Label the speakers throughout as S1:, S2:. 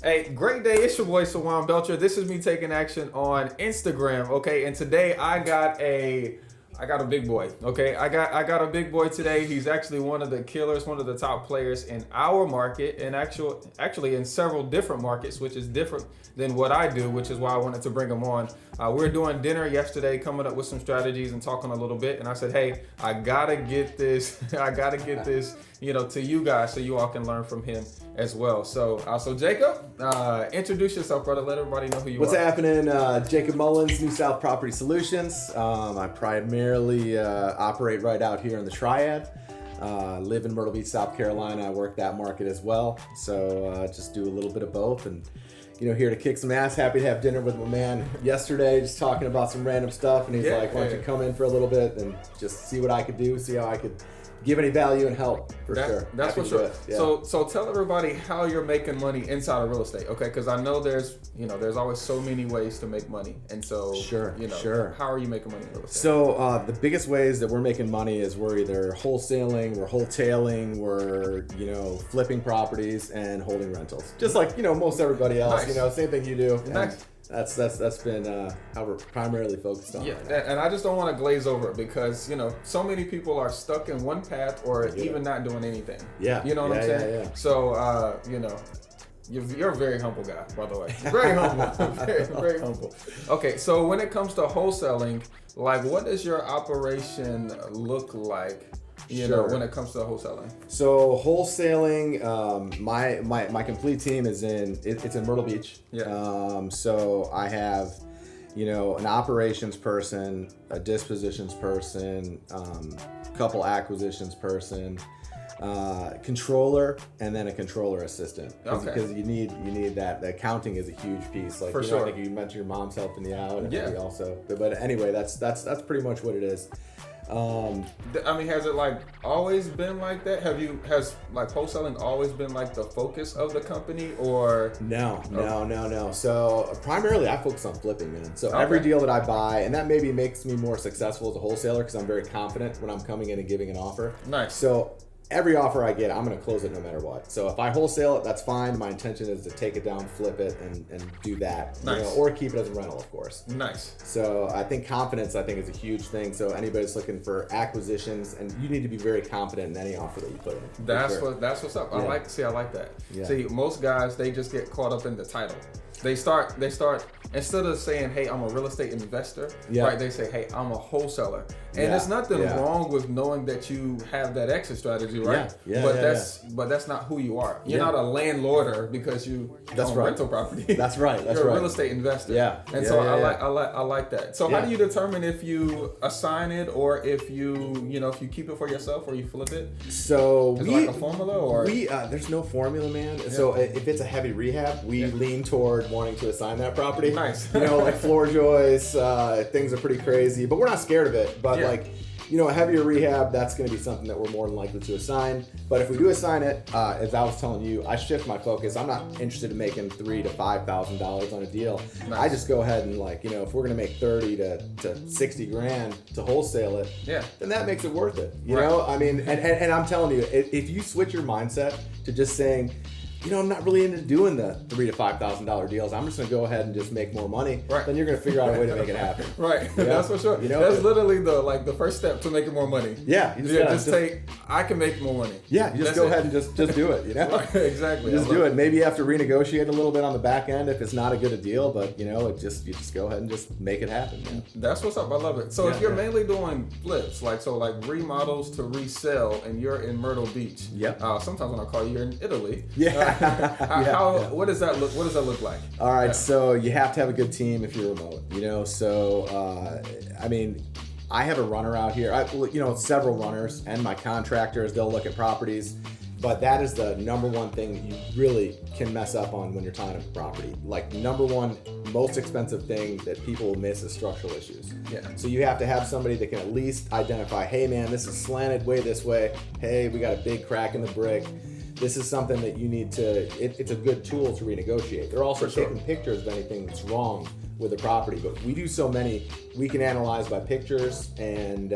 S1: Hey, great day. It's your boy Sawan Belcher. This is me taking action on Instagram. Okay, and today I got a big boy. Okay, I got a big boy today. He's actually one of the killers, one of the top players in our market, and actually in several different markets, which is different than what I do, which is why I wanted to bring him on. We were doing dinner yesterday, coming up with some strategies and talking a little bit, and I said, hey, I gotta get this, to you guys so you all can learn from him as well. So Jacob, introduce yourself, brother. Let everybody know who you are.
S2: What's happening? Jacob Mullins, New South Property Solutions. I primarily operate right out here in the Triad. Live in Myrtle Beach, South Carolina. I work that market as well. So just do a little bit of both, and here to kick some ass. Happy to have dinner with my man yesterday, just talking about some random stuff, and he's like, why don't you come in for a little bit and just see what I could do, see how I could give any value and help for sure.
S1: That's for sure. Yeah. So tell everybody how you're making money inside of real estate, okay? Because I know there's always so many ways to make money, and so
S2: sure.
S1: How are you making money in real estate?
S2: So the biggest ways that we're making money is we're either wholesaling, we're wholetailing, we're flipping properties and holding rentals, just like most everybody else.
S1: Nice.
S2: Same thing you do.
S1: Nice.
S2: That's been how we're primarily focused on.
S1: Yeah, and I just don't want to glaze over it because so many people are stuck in one path or even not doing anything.
S2: Yeah,
S1: you know what I'm saying.
S2: Yeah.
S1: So you're a very humble guy, by the way. Very humble, very humble. Okay, so when it comes to wholesaling, like what does your operation look like? When it comes to wholesaling.
S2: So wholesaling, my complete team is it's in Myrtle Beach.
S1: Yeah.
S2: So I have, an operations person, a dispositions person, couple acquisitions person, controller, and then a controller assistant. Because you need that. The accounting is a huge piece. Like
S1: for sure.
S2: I think you mentioned your mom's helping you out, and
S1: yeah.
S2: Also. But anyway, that's pretty much what it is.
S1: Has it always been like that? Has wholesaling always been the focus of the company, or
S2: no? So primarily I focus on flipping, man. So every deal that I buy, and that maybe makes me more successful as a wholesaler because I'm very confident when I'm coming in and giving an offer.
S1: Nice.
S2: So every offer I get, I'm going to close it no matter what. So if I wholesale it, that's fine. My intention is to take it down, flip it, and do that.
S1: Nice.
S2: Or keep it as a rental, of course.
S1: Nice.
S2: So I think confidence, is a huge thing. So anybody's looking for acquisitions, and you need to be very confident in any offer that you put in.
S1: That's what's up.
S2: Yeah.
S1: I like that.
S2: Yeah.
S1: See, most guys, they just get caught up in the title. They start instead of saying, hey, I'm a real estate investor, right? They say, hey, I'm a wholesaler. And there's nothing wrong with knowing that you have that exit strategy, right? But that's not who you are. You're not a landlorder because you own rental property.
S2: That's right.
S1: You're a real estate investor.
S2: Yeah.
S1: And I like that. So how do you determine if you assign it or if you if you keep it for yourself or you flip it?
S2: So
S1: is it a formula or
S2: there's no formula, man. Yeah. So if it's a heavy rehab, we lean toward wanting to assign that property.
S1: Nice.
S2: Like floor joists, things are pretty crazy, but we're not scared of it. But a heavier rehab, that's going to be something that we're more than likely to assign. But if we do assign it, as I was telling you, I shift my focus. I'm not interested in making $3,000 to $5,000 on a deal. Nice. I just go ahead and if we're going to make 30 to 60 grand to wholesale it, then that makes it worth it. You know, and I'm telling you, if you switch your mindset to just saying, I'm not really into doing the $3,000 to $5,000 deals. I'm just going to go ahead and just make more money.
S1: Right.
S2: Then you're going to figure out a way to make it happen.
S1: Right. Yeah. That's for sure. That's literally the first step to making more money.
S2: Yeah.
S1: I can make more money.
S2: Yeah. You just go ahead and just do it.
S1: Right. Exactly.
S2: Just do it. Maybe you have to renegotiate a little bit on the back end if it's not a good a deal, but you just go ahead and just make it happen. Man.
S1: That's what's up. I love it. So if you're mainly doing flips, like remodels to resell, and you're in Myrtle Beach.
S2: Yep.
S1: Sometimes when I call you, you're in Italy.
S2: Yeah.
S1: What does that look like?
S2: All right, so you have to have a good team if you're remote. I have a runner out here. Several runners and my contractors. They'll look at properties, but that is the number one thing that you really can mess up on when you're tying up a property. Number one, most expensive thing that people will miss is structural issues.
S1: Yeah.
S2: So you have to have somebody that can at least identify, hey man, this is slanted way this way. Hey, we got a big crack in the brick. This is something that you need to, it's a good tool to renegotiate. They're also taking pictures of anything that's wrong with the property. But we do so many, we can analyze by pictures, and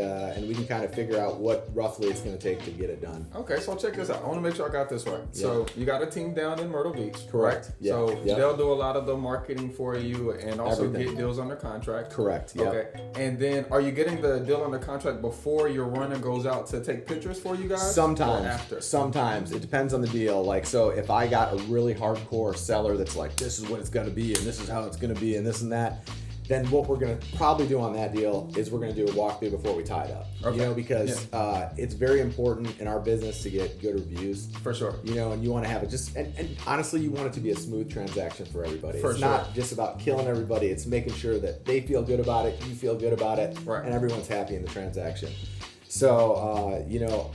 S2: we can kind of figure out what roughly it's going to take to get it done.
S1: Okay, so check this out. I want to make sure I got this right. So you got a team down in Myrtle Beach,
S2: Correct.
S1: right?
S2: Yeah.
S1: So
S2: Yep.
S1: they'll do a lot of the marketing for you and also
S2: Everything.
S1: get deals under contract.
S2: Correct. Yep.
S1: Okay. And then are you getting the deal under contract before your runner goes out to take pictures for you guys?
S2: Sometimes.
S1: Or after?
S2: Sometimes. It depends on the deal. Like, so if I got a really hardcore seller that's like, this is what it's going to be, and this is how it's going to be, and this and that, then what we're going to probably do on that deal is we're going to do a walkthrough before we tie it up.
S1: Okay.
S2: You know, because it's very important in our business to get good reviews.
S1: For sure.
S2: You know, and you want to have it just, and honestly, you want it to be a smooth transaction for everybody.
S1: For
S2: it's
S1: sure.
S2: not just about killing everybody. It's making sure that they feel good about it, you feel good about it,
S1: Right.
S2: and everyone's happy in the transaction. So, you know,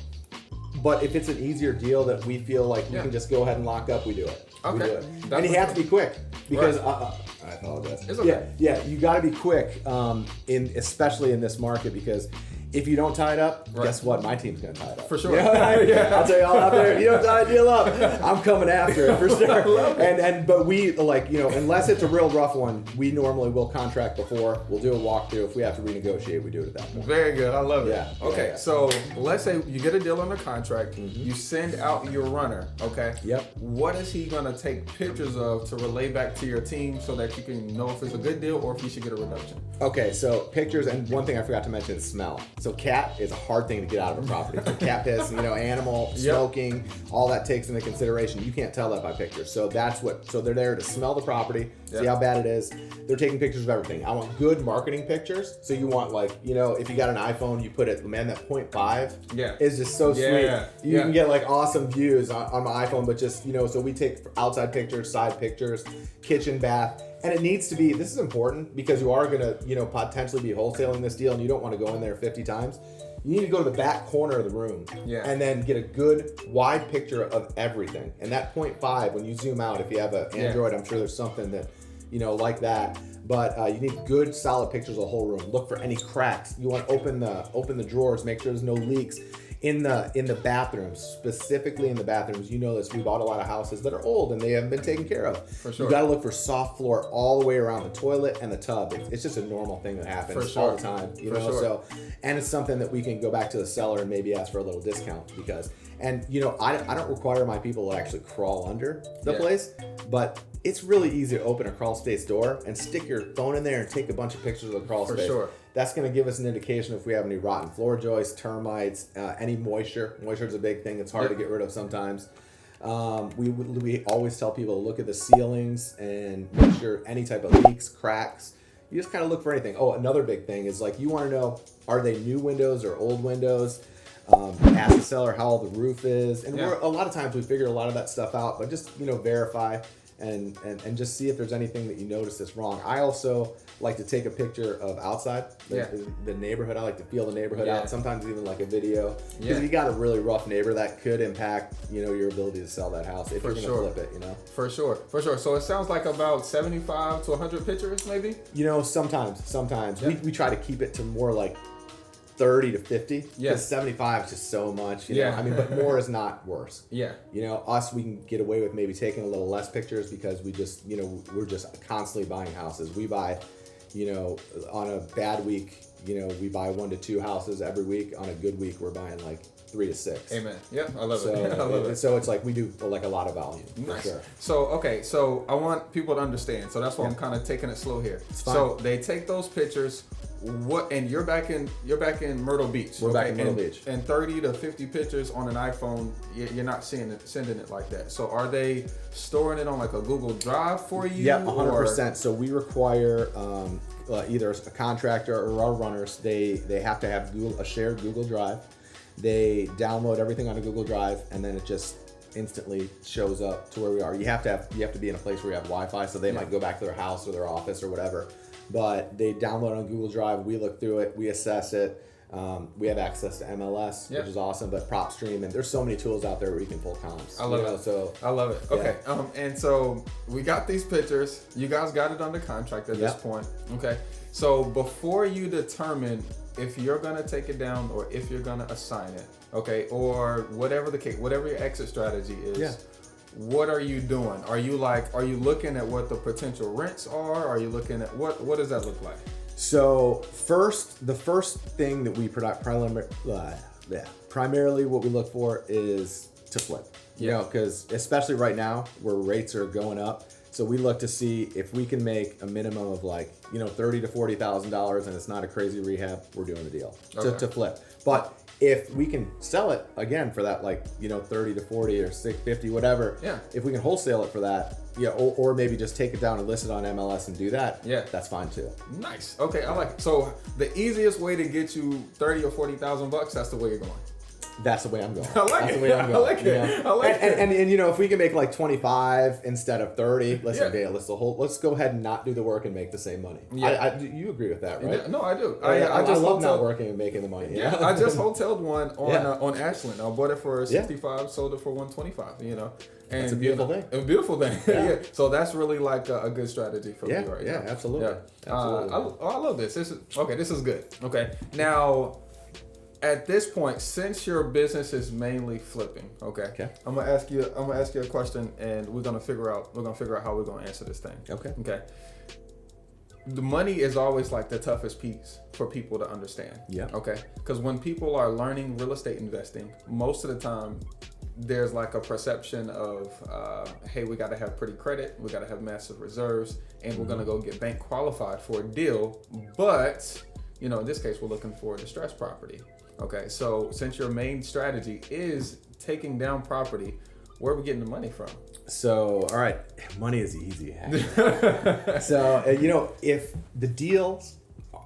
S2: but if it's an easier deal that we feel like we can just go ahead and lock up, we do it.
S1: Okay.
S2: We do it.
S1: That's
S2: And you have to be quick because
S1: Right.
S2: I apologize.
S1: It's okay.
S2: Yeah, you got to be quick, especially in this market, because if you don't tie it up,
S1: Right.
S2: guess what? My team's gonna tie it up.
S1: For sure.
S2: You know? I'll tell you all out there. If you don't tie a deal up, I'm coming after it for sure.
S1: I love it.
S2: But we unless it's a real rough one, we normally will contract before. We'll do a walkthrough. If we have to renegotiate, we do it at that point.
S1: Very good. I love it.
S2: Yeah,
S1: Okay,
S2: yeah.
S1: so let's say you get a deal under contract. You send out your runner. Okay.
S2: Yep.
S1: What is he gonna take pictures of to relay back to your team so that you can know if it's a good deal or if you should get a reduction?
S2: Okay, so pictures, and one thing I forgot to mention is smell. So cat is a hard thing to get out of a property. So cat piss, animal, smoking, all that takes into consideration. You can't tell that by pictures. So they're there to smell the property, see how bad it is. They're taking pictures of everything. I want good marketing pictures. So you want if you got an iPhone, you put it, man, that 0.5 is just so sweet. You can get awesome views on my iPhone, but just, so we take outside pictures, side pictures, kitchen, bath. And it needs to be, this is important because you are going to, potentially be wholesaling this deal and you don't want to go in there 50 times. You need to go to the back corner of the room and then get a good wide picture of everything. And that 0.5, when you zoom out, if you have an Android, I'm sure there's something that, like that. But you need good, solid pictures of the whole room. Look for any cracks. You want to open the drawers, make sure there's no leaks. In the bathrooms, specifically in the bathrooms, you know this. We bought a lot of houses that are old and they haven't been taken care of.
S1: For sure.
S2: You got to look for soft floor all the way around the toilet and the tub. It's just a normal thing that happens all the time. So, and it's something that we can go back to the seller and maybe ask for a little discount because, I don't require my people to actually crawl under the place, but it's really easy to open a crawl space door and stick your phone in there and take a bunch of pictures of the crawl space.
S1: For sure.
S2: That's going to give us an indication if we have any rotten floor joists, termites, any moisture. Moisture is a big thing. It's hard to get rid of sometimes. We always tell people to look at the ceilings and make sure any type of leaks, cracks. You just kind of look for anything. Oh, another big thing is you want to know, are they new windows or old windows? Ask the seller how the roof is. And a lot of times we figure a lot of that stuff out, but just, verify and just see if there's anything that you notice that's wrong. I also like to take a picture of outside, the neighborhood. I like to feel the neighborhood out. Sometimes even a video. Because if you got a really rough neighbor, that could impact, your ability to sell that house if you're going to flip it,
S1: For sure. So it sounds like about 75 to 100 pictures, maybe?
S2: Sometimes. We try to keep it to more 30 to 50. Because 75 is just so much. But more is not worse.
S1: Yeah.
S2: Us, we can get away with maybe taking a little less pictures because we just, we're just constantly buying houses. We buy, on a bad week, we buy 1 to 2 houses every week. On a good week, we're buying 3 to 6.
S1: Amen. Yeah, I love it. I love it.
S2: So it's we do a lot of volume.
S1: Nice.
S2: For sure.
S1: So I want people to understand. So that's why I'm kind of taking it slow here. So they take those pictures. And you're back in Myrtle Beach.
S2: We're back in Myrtle Beach.
S1: And 30 to 50 pictures on an iPhone, you're not sending it like that. So are they storing it on a Google Drive for you?
S2: Yeah, 100%. So we require either a contractor or our runners. They have to have a shared Google Drive. They download everything on a Google Drive, and then it just instantly shows up to where we are. You have to be in a place where you have Wi-Fi, so they might go back to their house or their office or whatever. But they download on Google Drive. We look through it. We assess it. We have access to MLS, which is awesome. But PropStream, and there's so many tools out there where you can pull comps.
S1: I love it.
S2: So
S1: I love it. Okay. And so we got these pictures. You guys got it under contract at this point. Okay. So before you determine if you're gonna take it down or if you're gonna assign it, okay, or whatever the case, whatever your exit strategy is. what are you doing? Are you looking at what the potential rents are? Are you looking at what does that look like?
S2: So the first thing that we primarily what we look for is to flip. You know, because especially right now where rates are going up, so we look to see if we can make a minimum of like, you know, $30,000 to $40,000, and it's not a crazy rehab, we're doing the deal to flip. But if we can sell it again for that, like, you know, 30 to 40 or 650, whatever. Yeah. If we can wholesale it for that, or maybe just take it down and list it on MLS and do that. Yeah. That's fine too.
S1: Nice. Okay, I like it. So the easiest way to get you 30 or 40,000 bucks, that's the way you're going.
S2: That's the way I'm going.
S1: I like
S2: That's
S1: it.
S2: the way I'm going.
S1: I like it. I like it.
S2: And you know, if we can make like 25 instead of 30, listen, Dale, let's go ahead and not do the work and make the same money. Yeah. You agree with that, right?
S1: No, I do.
S2: I just love not working and making the money.
S1: Yeah, I just hoteled one on Ashland. I bought it for 65, sold it for 125. You know. And
S2: it's a beautiful thing.
S1: A beautiful thing. Yeah. So that's really like a good strategy for me right now.
S2: Yeah, absolutely. Yeah. Absolutely.
S1: I love this. This is good. Okay. Now, at this point, since your business is mainly flipping, okay. I'm gonna ask you a question, and we're gonna figure out how we're gonna answer this thing. Okay. The money is always like the toughest piece for people to understand. Yeah. Okay. Because when people are learning real estate investing, most of the time there's like a perception of, hey, we got to have pretty credit, we got to have massive reserves, and we're gonna go get bank qualified for a deal. But you know, in this case, we're looking for a distressed property. Okay, so since your main strategy is taking down property, where are we getting the money from?
S2: So, all right, money is easy. So, you know, if the deals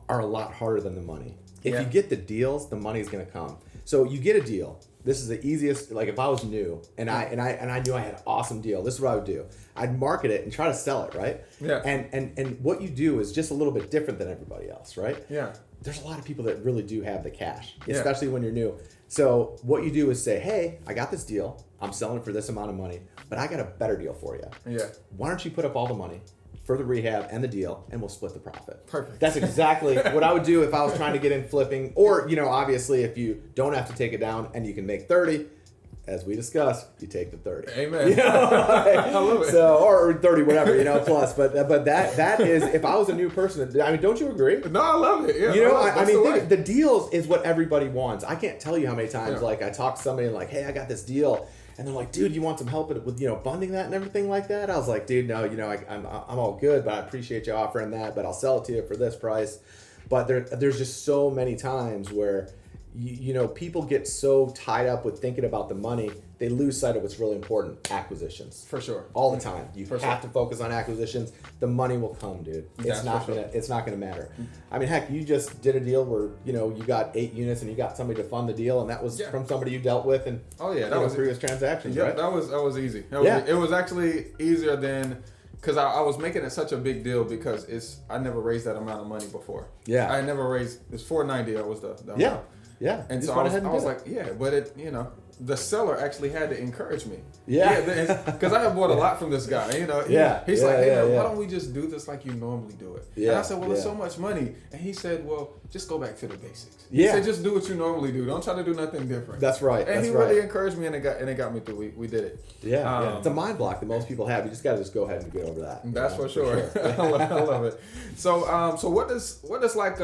S2: are a lot harder than the money. If you get the deals, the money's gonna come. So you get a deal. This is the easiest. Like if I was new and I knew I had an awesome deal, this is what I would do. I'd market it and try to sell it, right? Yeah. And what you do is just a little bit different than everybody else, right? Yeah. There's a lot of people that really do have the cash, especially when you're new. So what you do is say, hey, I got this deal. I'm selling it for this amount of money, but I got a better deal for you. Yeah. Why don't you put up all the money for the rehab and the deal, and we'll split the profit. Perfect. That's exactly what I would do if I was trying to get in flipping. Or, you know, obviously if you don't have to take it down and you can make 30, as we discussed, you take the 30. Amen. You know? I love it. So, or 30, whatever, you know, plus. But that is, if I was a new person, I mean, don't you agree?
S1: No, I love it. Yeah,
S2: you know, I mean, the deals is what everybody wants. I can't tell you how many times, like, I talk to somebody and like, hey, I got this deal. And they're like, dude, you want some help with, you know, funding that and everything like that? I was like, dude, no, you know, I'm all good, but I appreciate you offering that, but I'll sell it to you for this price. But there's just so many times where, you know, people get so tied up with thinking about the money, they lose sight of what's really important: acquisitions. For sure. All the time. You have to focus on acquisitions. The money will come, dude. It's not gonna matter. I mean, heck, you just did a deal where, you know, you got 8 units and you got somebody to fund the deal, and that was from somebody you dealt with and that was previous transactions. Yeah, right? that was easy. It was actually easier than. Because I was making it such a big deal because I never raised that amount of money before. Yeah. I never raised, it's $490 that was the amount. Yeah. And so I was like, yeah, but it, you know, the seller actually had to encourage me. Yeah. Because I have bought a lot from this guy, you know. He's like, hey, man, why don't we just do this like you normally do it? Yeah. And I said, well, it's so much money. And he said, well, just go back to the basics. He said, just do what you normally do. Don't try to do nothing different. That's right. And he really encouraged me, and it got me through. We did it. Yeah. It's a mind block that most people have. You just got to just go ahead and get over that. That's for sure. I love it. So what does like,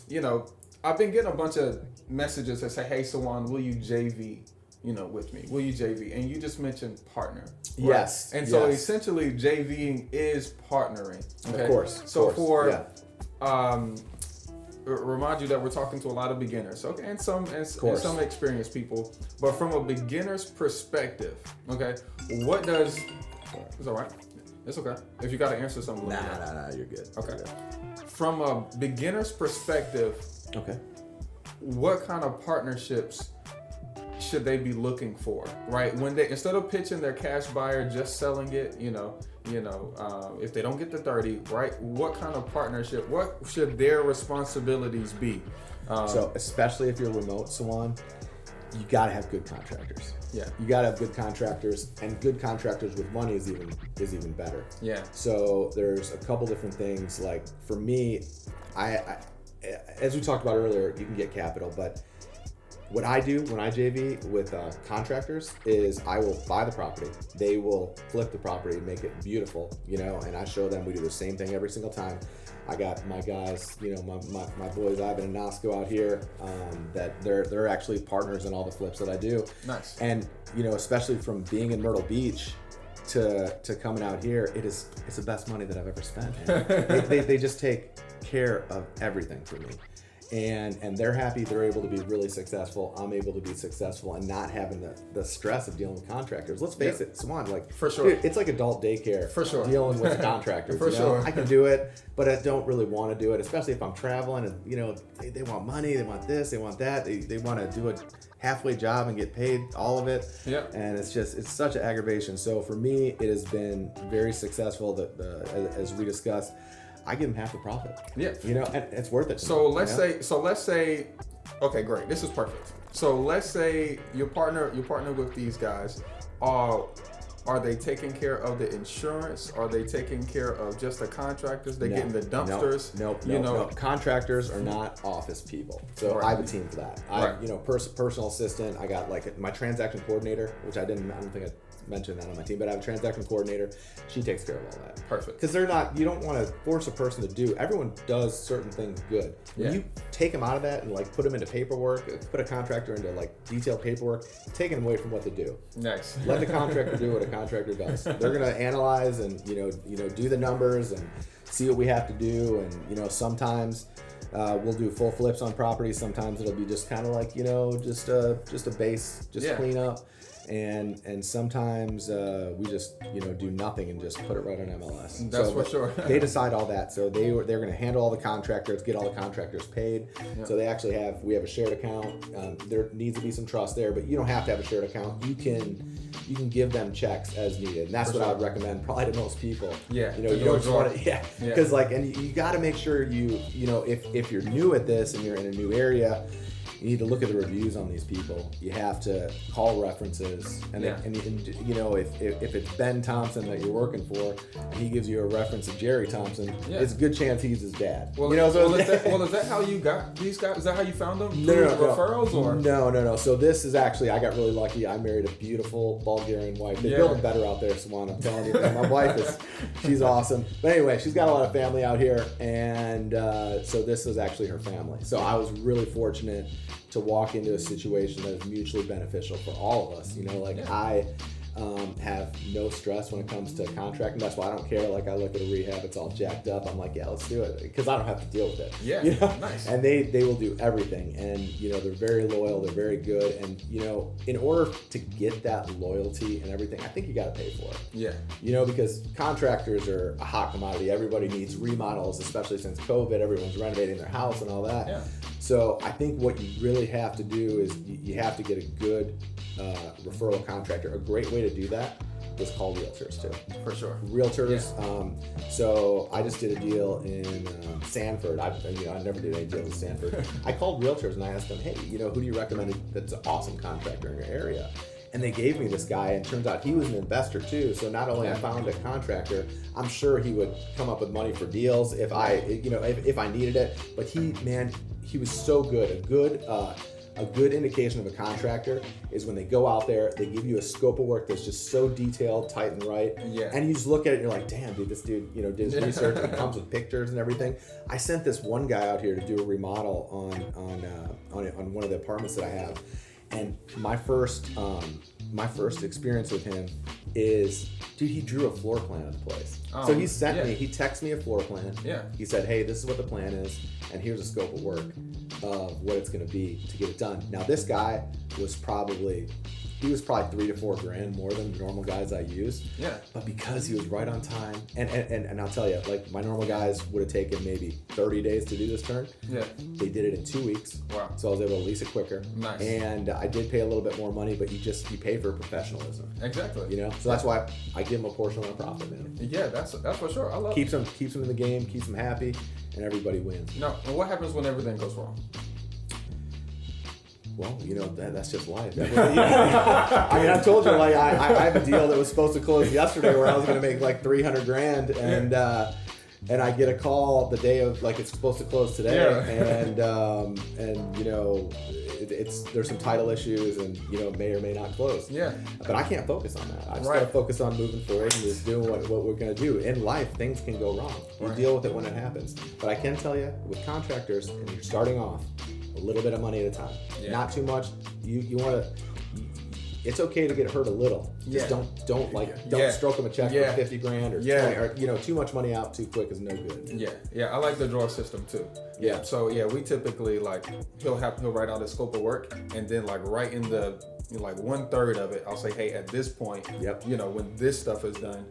S2: you know, I've been getting a bunch of messages that say, hey, Sawan, will you JV, you know, with me? Will you JV? And you just mentioned partner. Right? Yes. And so essentially JVing is partnering. Okay? Of course. So remind you that we're talking to a lot of beginners, okay, and some experienced people. But from a beginner's perspective, okay, what does it's all right. It's okay. If you got to answer something. Nah, you're good. Okay. You're good. From a beginner's perspective, okay, what kind of partnerships should they be looking for, right? When they, instead of pitching their cash buyer, just selling it, you know, if they don't get the 30, right? What kind of partnership, what should their responsibilities be? So especially if you're remote, Sawan, you gotta have good contractors. Yeah. You gotta have good contractors, and good contractors with money is even better. Yeah. So there's a couple different things. Like for me, I as we talked about earlier, you can get capital, but what I do when I JV with contractors is I will buy the property. They will flip the property, make it beautiful, you know, and I show them we do the same thing every single time. I got my guys, you know, my boys, Ivan and Nasco out here, that they're actually partners in all the flips that I do.
S1: Nice.
S2: And, you know, especially from being in Myrtle Beach to coming out here, it's the best money that I've ever spent. they just take care of everything for me. And they're happy, they're able to be really successful. I'm able to be successful and not having the stress of dealing with contractors. Let's face it, Swan, like,
S1: for sure,
S2: dude, it's like adult daycare.
S1: For sure,
S2: dealing with the contractors.
S1: For
S2: you know?
S1: sure,
S2: I can do it, but I don't really want to do it, especially if I'm traveling and, you know, they want money, they want this, they want that, they want to do a halfway job and get paid all of it.
S1: Yeah. And
S2: it's such an aggravation. So for me, it has been very successful. As we discussed, I give them half the profit.
S1: Yeah.
S2: You know, and it's worth it.
S1: So let's say, okay, great. This is perfect. So let's say you partner with these guys. Are they taking care of the insurance? Are they taking care of just the contractors? They getting the dumpsters?
S2: No. Contractors are not office people. So I have a team for that. You know, personal assistant. I got like my transaction coordinator, which I don't think I mentioned that on my team, but I have a transaction coordinator. She takes care of all that.
S1: Perfect.
S2: Because you don't want to force a person to do. Everyone does certain things good. When you take them out of that and like put them into paperwork, put a contractor into like detailed paperwork, taking them away from what they do.
S1: Nice.
S2: Let the contractor do what a contractor does. They're gonna analyze and you know do the numbers and see what we have to do. And you know sometimes we'll do full flips on properties. Sometimes it'll be just kind of like just a base, clean up. And sometimes we just do nothing and just put it right on MLS.
S1: That's for sure.
S2: They decide all that, so they're going to handle all the contractors, get all the contractors paid. Yep. So we have a shared account. There needs to be some trust there, but you don't have to have a shared account. You can give them checks as needed, and that's what I would recommend probably to most people.
S1: Yeah,
S2: you don't just want to. Because and you got to make sure if you're new at this and you're in a new area. You need to look at the reviews on these people. You have to call references, and if it's Ben Thompson that you're working for, and he gives you a reference to Jerry Thompson, it's a good chance he's his dad.
S1: Well, is that how you got these guys? Is that how you found them?
S2: No.
S1: Referrals or
S2: no. So this is actually, I got really lucky. I married a beautiful Bulgarian wife. They build them better out there, Swan. I'm telling you. My wife she's awesome. But anyway, she's got a lot of family out here, and so this is actually her family. So I was really fortunate to walk into a situation that is mutually beneficial for all of us. I have no stress when it comes to contracting. That's why I don't care. Like I look at a rehab, it's all jacked up. I'm like, yeah, let's do it because I don't have to deal with it.
S1: Yeah, nice.
S2: And they will do everything, and they're very loyal. They're very good, and in order to get that loyalty and everything, I think you got to pay for it.
S1: Yeah.
S2: Because contractors are a hot commodity. Everybody needs remodels, especially since COVID. Everyone's renovating their house and all that.
S1: Yeah.
S2: So I think what you really have to do is you have to get a good referral contractor. A great way to do that is call realtors too.
S1: For sure.
S2: Realtors.
S1: Yeah.
S2: So I just did a deal in Sanford. I never did any deals in Sanford. I called realtors and I asked them, hey, who do you recommend that's an awesome contractor in your area? And they gave me this guy, and turns out he was an investor too. So not only I found a contractor, I'm sure he would come up with money for deals if I needed it. But he was so good. A good indication of a contractor is when they go out there, they give you a scope of work that's just so detailed, tight, and right.
S1: Yeah.
S2: And you just look at it and you're like, damn, dude, this dude, did his research and it comes with pictures and everything. I sent this one guy out here to do a remodel on one of the apartments that I have. And my first experience with him is, dude, he drew a floor plan of the place. So he texted me a floor plan.
S1: Yeah.
S2: He said, hey, this is what the plan is, and here's a scope of work of what it's going to be to get it done. Now, this guy was probably 3 to 4 grand more than the normal guys I use.
S1: Yeah.
S2: But because he was right on time, and I'll tell you, like my normal guys would have taken maybe 30 days to do this turn.
S1: Yeah.
S2: They did it in 2 weeks.
S1: Wow.
S2: So I was able to lease it quicker.
S1: Nice.
S2: And I did pay a little bit more money, but you pay for professionalism.
S1: Exactly.
S2: So that's why I give them a portion of my profit, man.
S1: Yeah, that's for sure. I love
S2: keeps them in the game, keeps them happy, and everybody wins.
S1: No, and what happens when everything goes wrong?
S2: Well, that's just life. I told you, I have a deal that was supposed to close yesterday where I was going to make like 300 grand, and and I get a call the day of, like, it's supposed to close today, and you know, there's some title issues, and you know, may or may not close.
S1: Yeah.
S2: But I can't focus on that. I just gotta focus on moving forward and just doing what we're gonna do. In life, things can go wrong. You deal with it when it happens. But I can tell you, with contractors, and you're starting off, a little bit of money at a time. Yeah. Not too much. You want to. It's okay to get hurt a little. Just don't stroke them a check for 50 grand or 20, or you know, too much money out too quick is no good.
S1: Yeah. I like the draw system too. Yeah. So we typically, like, he'll write out his scope of work, and then like right in the, like, 1/3 of it, I'll say, hey, at this point, you know, when this stuff is done,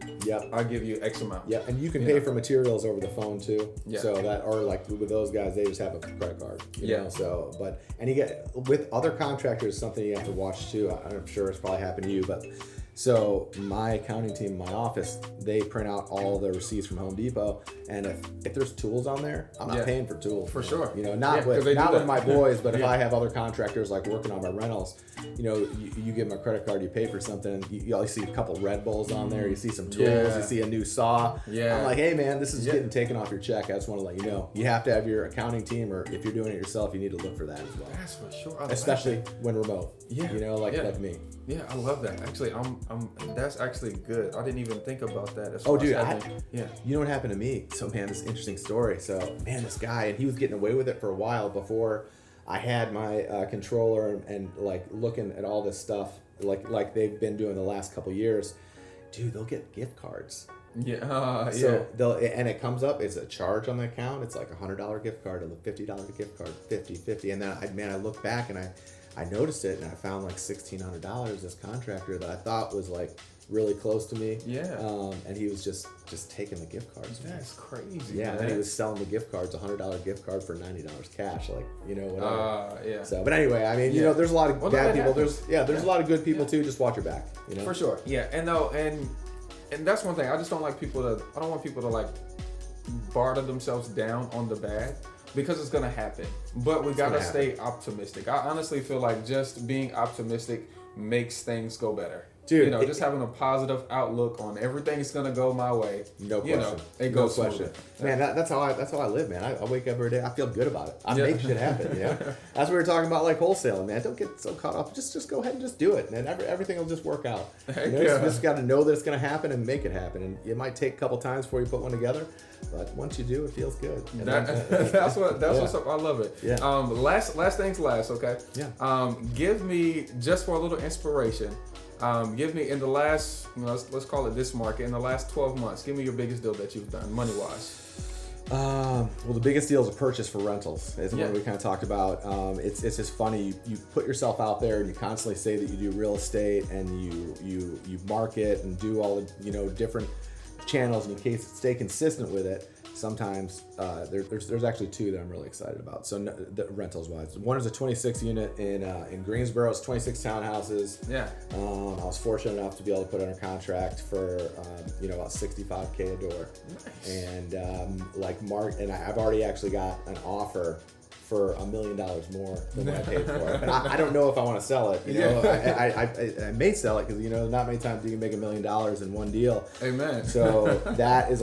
S1: I'll give you X amount.
S2: Yeah, and you can pay for materials over the phone too. Yeah. So that, or like with those guys, they just have a credit card. You know? So, but, and you get, with other contractors, something you have to watch too. I'm sure it's probably happened to you, but so my accounting team in my office, they print out all the receipts from Home Depot, and if there's tools on there, I'm not paying for tools.
S1: For sure.
S2: You know, not with my boys, but if I have other contractors like working on my rentals, you know, you give them a credit card, you pay for something, you always see a couple Red Bulls on there, you see some tools, you see a new saw. I'm like, hey man, this is getting taken off your check. I just want to let you know. You have to have your accounting team, or if you're doing it yourself, you need to look for that as well.
S1: That's for sure.
S2: Especially when remote. You know, like me.
S1: Yeah, I love that. Actually, that's actually good. I didn't even think about that.
S2: Oh, dude, you know what happened to me? So, man, this interesting story. So, man, this guy, and he was getting away with it for a while before I had my controller and like looking at all this stuff like they've been doing the last couple years. Dude, they'll get gift cards. So they'll, and it comes up, it's a charge on the account. It's like $100 gift card, a $50 gift card, 50, and then I look back and I noticed it, and I found like $1,600. This contractor that I thought was like really close to me. And he was just taking the gift cards.
S1: That's crazy.
S2: Yeah, and he was selling the gift cards, $100 gift card for $90 cash, like, you know, whatever. So, but anyway, I mean, you know, there's a lot of bad people. Happens. There's a lot of good people too. Just watch your back. You know,
S1: for sure. Yeah, and that's one thing. I just don't like people to. I don't want people to like barter themselves down on the bad, because it's gonna happen. But we gotta stay optimistic. I honestly feel like just being optimistic makes things go better. Dude, you know, just having a positive outlook on everything's gonna go my way.
S2: No question.
S1: You know, it goes smoother.
S2: Man, that's how I live, man. I wake up every day. I feel good about it. I make shit happen. You know, that's what we were talking about, like wholesaling, man. Don't get so caught up. Just go ahead and just do it, and everything will just work out. You know, you just got to know that it's gonna happen and make it happen. And it might take a couple times before you put one together, but once you do, it feels good.
S1: That's what's up. I love it.
S2: Yeah.
S1: Last things last. Okay.
S2: Yeah.
S1: Give me, just for a little inspiration. Give me, in the last, let's call it this market, in the last 12 months, give me your biggest deal that you've done, money-wise.
S2: Well, the biggest deal is a purchase for rentals. Is one we kind of talked about. It's just funny. You put yourself out there and you constantly say that you do real estate, and you market and do all the different channels, and you stay consistent with it. Sometimes there's actually two that I'm really excited about. So the rentals wise, one is a 26 unit in Greensboro. It's 26 townhouses. Yeah. I was fortunate enough to be able to put under contract for about $65K a door. Nice. And and I've already actually got an offer for $1 million more than what I paid for it. And I don't know if I want to sell it. You know, I may sell it because not many times you can make $1 million in one deal.
S1: Amen.
S2: So that is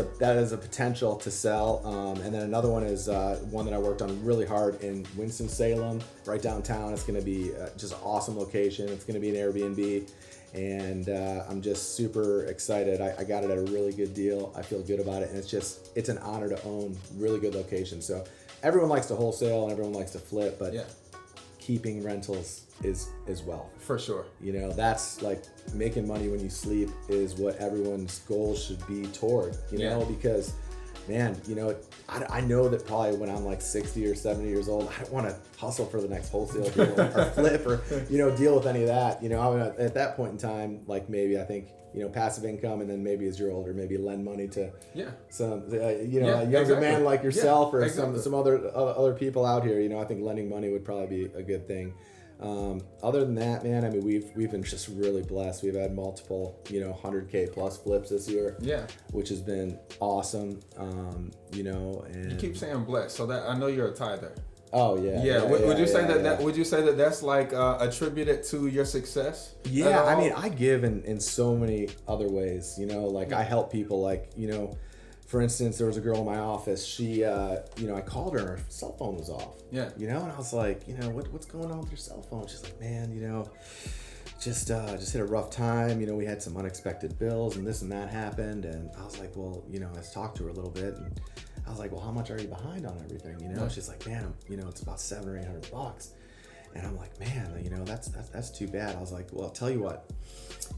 S2: a potential to sell. And then another one is one that I worked on really hard in Winston-Salem, right downtown. It's going to be just an awesome location. It's going to be an Airbnb. And I'm just super excited. I got it at a really good deal. I feel good about it, and it's an honor to own really good location. So everyone likes to wholesale and everyone likes to flip, but keeping rentals is well.
S1: For sure.
S2: That's like making money when you sleep is what everyone's goal should be toward, because man, I know that probably when I'm like 60 or 70 years old, I don't want to hustle for the next wholesale deal or flip or, deal with any of that. At that point in time, like maybe I think, passive income, and then maybe as you're older, maybe lend money to some, a younger man like yourself or some other people out here. I think lending money would probably be a good thing. Other than that, man, I mean, we've been just really blessed. We've had multiple, 100K plus flips this year, which has been awesome. And
S1: you keep saying blessed, so that I know you're a tither.
S2: Oh yeah.
S1: Yeah. Would you say that? Would you say that that's like attributed to your success?
S2: Yeah. I mean, I give in so many other ways. I help people, like for instance, there was a girl in my office. She, I called her and her cell phone was off.
S1: Yeah.
S2: And I was like, what's going on with your cell phone? She's like, man, just hit a rough time. We had some unexpected bills and this and that happened. And I was like, well, I talked to her a little bit and I was like, well, how much are you behind on everything? She's like, man, it's about $700 or $800. And I'm like, man, that's too bad. I was like, well, I'll tell you what,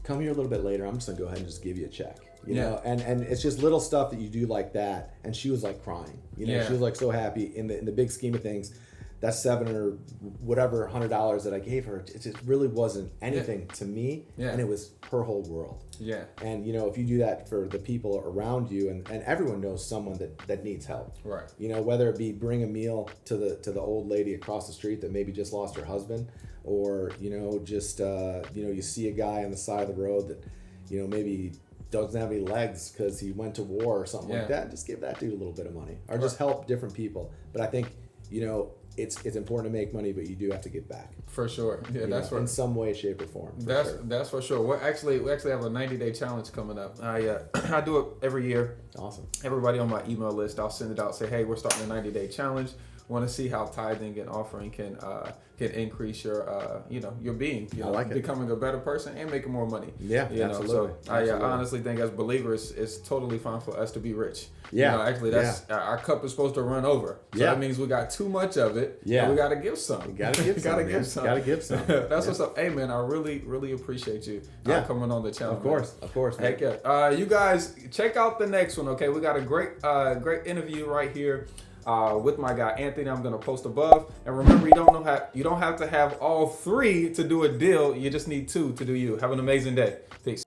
S2: come here a little bit later. I'm just gonna go ahead and just give you a check. You know, and it's just little stuff that you do like that. And she was like crying. She was like so happy in the big scheme of things. That $700 or whatever $100 that I gave her, it just really wasn't anything to me, and it was her whole world.
S1: Yeah.
S2: And if you do that for the people around you, and everyone knows someone that needs help.
S1: Right.
S2: Whether it be bring a meal to the old lady across the street that maybe just lost her husband, or just you see a guy on the side of the road that maybe doesn't have any legs because he went to war or something like that. Just give that dude a little bit of money, or just help different people. But I think it's important to make money, but you do have to give back.
S1: For sure. Yeah, that's right.
S2: In some way, shape, or form.
S1: That's for sure. We actually have a 90-day challenge coming up. I do it every year.
S2: Awesome.
S1: Everybody on my email list, I'll send it out. Say, hey, we're starting a 90-day challenge. Want to see how tithing and offering can increase your your being,
S2: I like it.
S1: Becoming a better person and making more money.
S2: Yeah, absolutely.
S1: So I honestly think as believers, it's totally fine for us to be rich.
S2: Yeah,
S1: actually, that's our cup is supposed to run over. So that means we got too much of it. Yeah, and we got to give some.
S2: You got to give some. Got to give some.
S1: That's what's up. Hey man, I really appreciate you coming on the channel.
S2: Of course. Man.
S1: Heck yeah. You guys check out the next one. Okay, we got a great interview right here. With my guy Anthony, I'm gonna post above. And remember, you don't have to have all three to do a deal. You just need two to do you. Have an amazing day. Peace.